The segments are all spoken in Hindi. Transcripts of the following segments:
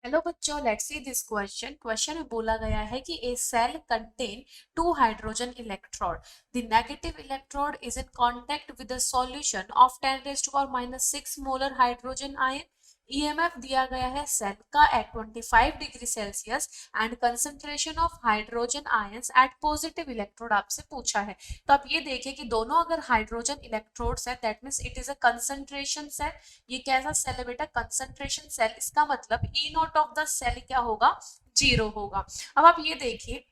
हेलो बच्चों, लेट्स सी दिस क्वेश्चन में बोला गया है कि a cell contain two hydrogen electrode. The negative electrode is in contact with the solution of 10 raised to power minus 6 molar hydrogen ion. EMF दिया गया है सेल का at 25 degree Celsius and concentration of hydrogen ions at positive electrode आपसे पूछा है। तो आप ये देखिए कि दोनों अगर हाइड्रोजन इलेक्ट्रोड्स है that means it is a concentration cell. ये कैसा सेल है बेटा? Concentration cell. इसका मतलब E naught of the cell क्या होगा? जीरो होगा। अब आप ये देखिए,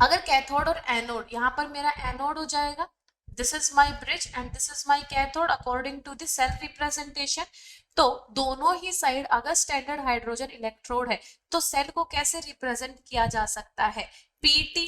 अगर कैथोड और एनोड, यहाँ पर मेरा एनोड हो जाएगा, this is my bridge and this is my cathode according to the cell representation. तो दोनों ही साइड अगर स्टैंडर्ड हाइड्रोजन इलेक्ट्रोड है तो सेल को कैसे रिप्रेजेंट किया जा सकता है? पीटी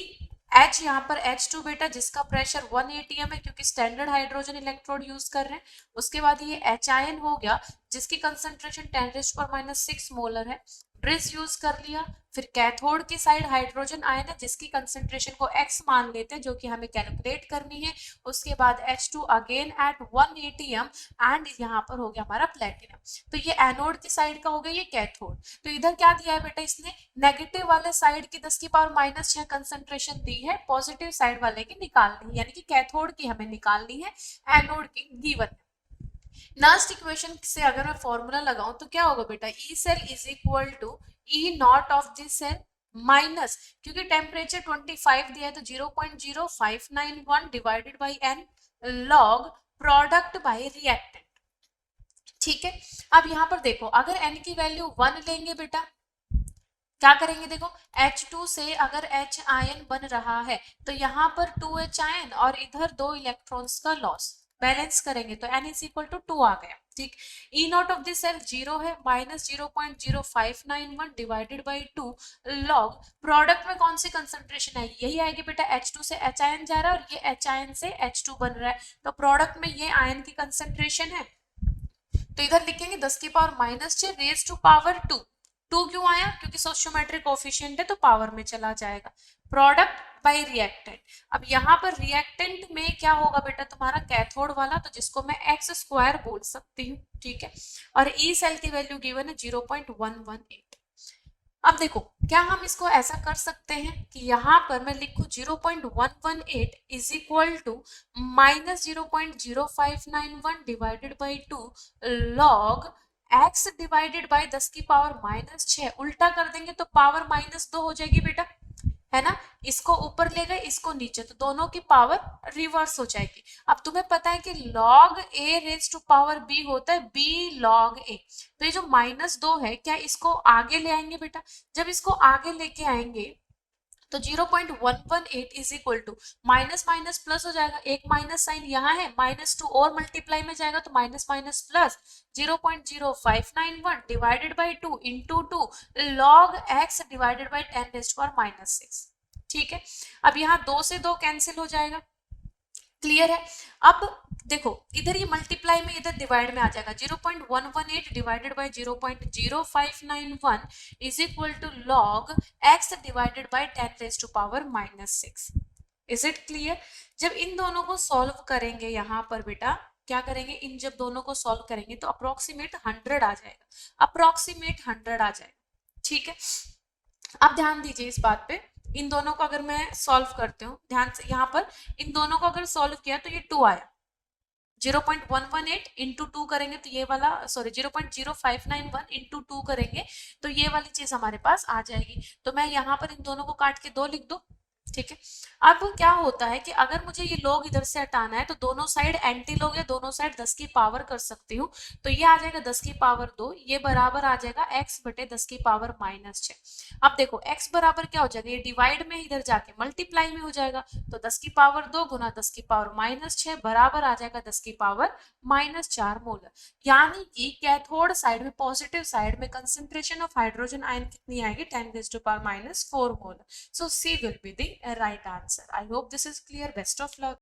एच, यहाँ पर H2 बेटा जिसका प्रेशर 1 atm है क्योंकि स्टैंडर्ड हाइड्रोजन इलेक्ट्रोड यूज कर रहे हैं। उसके बाद ये H आयन हो गया जिसकी कंसंट्रेशन 10⁻⁻⁶ मोलर है, ब्रिज यूज कर लिया। फिर कैथोड की साइड हाइड्रोजन आयन है जिसकी कंसंट्रेशन को x मान लेते हैं जो कि हमें कैलकुलेट करनी है। उसके बाद H2 again eight 1 atm and यहाँ पर हो गया हमारा प्लेटिनम। तो ये एनोड की साइड का हो गया, ये कैथोड। तो इधर क्या दिया है बेटा इसने? नेगेटिव वाले साइड की 10⁻⁻⁶ कंसंट्रेशन दी है, पॉजिटिव साइड वाले की निकालनी है, यानी कि कैथोड की हमें निकालनी है, एनोड की गिवन है। लास्ट इक्वेशन से अगर मैं फॉर्मूला लगाऊं तो क्या होगा बेटा? E cell is equal to E naught of this cell minus, क्योंकि टेम्परेचर 25 दिया है तो 0.0591 divided by N log product by reactant. ठीक है, अब यहां पर देखो, अगर एन की वैल्यू 1 लेंगे बेटा, क्या करेंगे? देखो H2 से अगर H आयन बन रहा है तो यहाँ पर 2H आयन और इधर 2 इलेक्ट्रॉन्स का लॉस, बैलेंस करेंगे तो N इज इक्वल टू 2 आ गया। ठीक, ई नॉट ऑफ दिस सेल 0 है, minus 0.0591 divided by 2 log product में कौन सी कंसंट्रेशन है? यही आएगी बेटा, H2 से H आयन जा रहा है और ये H आयन से H2 बन रहा है, तो प्रोडक्ट में ये आयन की कंसंट्रेशन है। तो इधर लिखेंगे 10⁻⁻⁶ रेज टू पावर 2। 2 क्यों आया? क्योंकि सोशियोमेट्रिक कोफिशिएंट है तो पावर में चला जाएगा। प्रोडक्ट बाय रिएक्टेंट, अब यहाँ पर रिएक्टेंट में क्या होगा बेटा? तुम्हारा कैथोड वाला, तो जिसको मैं एक्स स्क्वायर बोल सकती हूँ। ठीक है, और ई सेल की वैल्यू गिवन है 0.118। अब देखो, क्या हम इसको ऐसा कर सकते हैं कि यहाँ पर मैं लिखू 0.118 is equal to minus 0.0591 divided by 2 log x divided by 10⁻⁻⁶। उल्टा कर देंगे तो पावर -2 हो जाएगी बेटा, है ना? इसको ऊपर ले गए, इसको नीचे, तो दोनों की पावर रिवर्स हो जाएगी। अब तुम्हें पता है कि log a raise to power b होता है b log a। तो ये जो -2 है, क्या इसको आगे ले आएंगे बेटा? जब इसको आगे लेके आएंगे तो 0.118 is equal to minus minus plus हो जाएगा, एक माइनस साइन यहाँ है, -2 और मल्टीप्लाई में जाएगा तो minus minus plus 0.0591 divided by 2 into 2 log x divided by 10⁻⁻�6। ठीक है, अब यहाँ 2 से 2 कैंसिल हो जाएगा। क्लियर है? अब देखो, इधर ये मल्टीप्लाई में इधर डिवाइड में आ जाएगा, 0.118 divided by 0.0591 is equal to log x divided by 10⁻⁻⁶। Is it clear? जब इन दोनों को सॉल्व करेंगे, यहाँ पर बेटा क्या करेंगे, इन जब दोनों को सॉल्व करेंगे तो अप्रोक्सीमेट 100 आ जाएगा, अप्रोक्सीमेट 100 आ जाएगा। ठीक है, अब ध्यान दीजिए इस बात पे, इन दोनों को अगर मैं सॉल्व करती हूँ ध्यान से, यहाँ पर इन दोनों को अगर सॉल्व किया तो ये 2 आया, 0.118 इंटू 2 करेंगे तो ये वाला, सॉरी 0.0591 इंटू 2 करेंगे तो ये वाली चीज हमारे पास आ जाएगी। तो मैं यहाँ पर इन दोनों को काट के 2 लिख दो। ठीक है, अब क्या होता है कि अगर मुझे ये लॉग इधर से हटाना है तो दोनों साइड एंटी लॉग या दोनों साइड 10 की पावर कर सकती हूँ, तो ये आ जाएगा 10 की पावर 2, ये बराबर आ जाएगा x बटे 10 की पावर -6। अब देखो x बराबर क्या हो जाएगा, ये डिवाइड में इधर जाके मल्टीप्लाई में हो जाएगा, तो 10 की पावर 2 गुना 10 की पावर -6 बराबर आ जाएगा 10 की पावर -4 मोलर। यानी कि कैथोड साइड में, पॉजिटिव साइड में कंसेंट्रेशन ऑफ हाइड्रोजन आयन कितनी आएगी? 10⁻⁴ molar. So C will be the right answer. I hope this is clear. Best of luck.